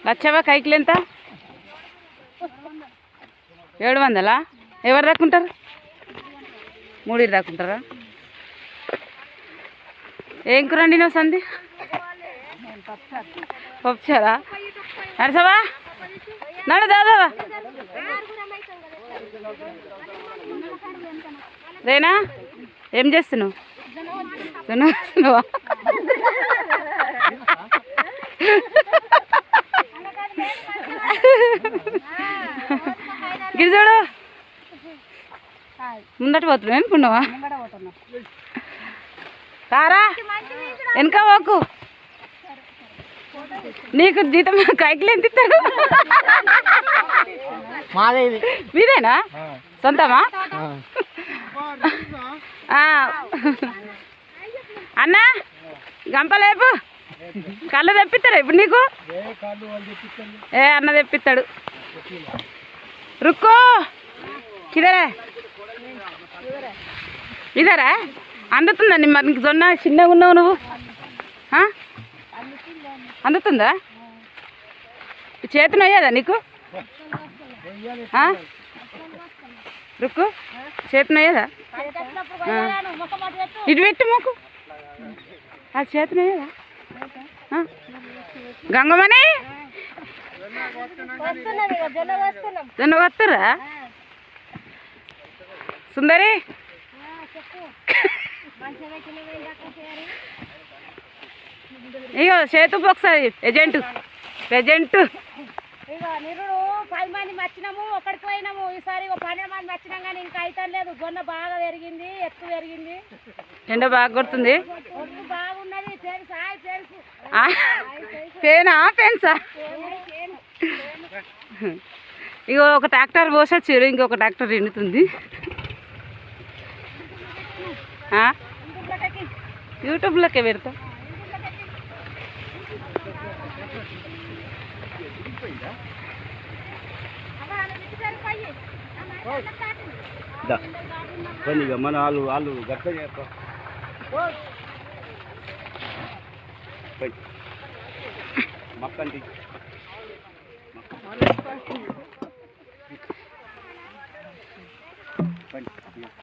లచ్చవా కైకిలు ఎంత? 700. ఎవరు దాక్కుంటారు? 3 దాక్కుంటారా? ఏం కూర వండినావు సంధి? పప్పుచారా? నరసవా నడు దాదావా రేనా ఏం చేస్తున్నావు? జొన్నవా? గిరిజోడు ముందట పోతున్నావు అనుకున్నావా? కారా వెనక పోకు. నీకు జీతం కైకిలు ఎంత ఇస్తారు? మీదేనా? సొంతమా? అన్నా గంపలేపు కళ్ళు తెప్పిస్తారా ఇప్పుడు నీకు? అన్న తెప్పిస్తాడు. రుక్కో కిదరా ఇదరా అందుతుందండి. మరి నీకు జొన్న చిన్నగా ఉన్నావు నువ్వు. అందుతుందా? చేతిని అయ్యేదా నీకు? రుక్కు చేతిని అయ్యేదా? ఇటు పెట్టి మొక్కు. అది చేతిని అయ్యేదా? గంగమని జొన్న వస్తారా? సుందరి ఇగో చేతుకు ఒకసారి ప్రజెంట్ నిరుడు 10 మంది వచ్చినాము, ఒకడికి పోయినాము. ఈసారి 12 మంది వచ్చినాం కానీ ఇంకా అయితే లేదు. జొన్న బాగా పెరిగింది, ఎత్తు పెరిగింది, ఎండ బాగా కొడుతుంది, బాగున్నది. పేనా పెన్సా? ఇగో ఒక ట్రాక్టర్ పోసొచ్చారు, ఇంకొక ట్రాక్టర్ ఎండుతుంది. యూట్యూబ్లోకే పెడతా. మన వాళ్ళు గట్ట చేస్తా మక్కండి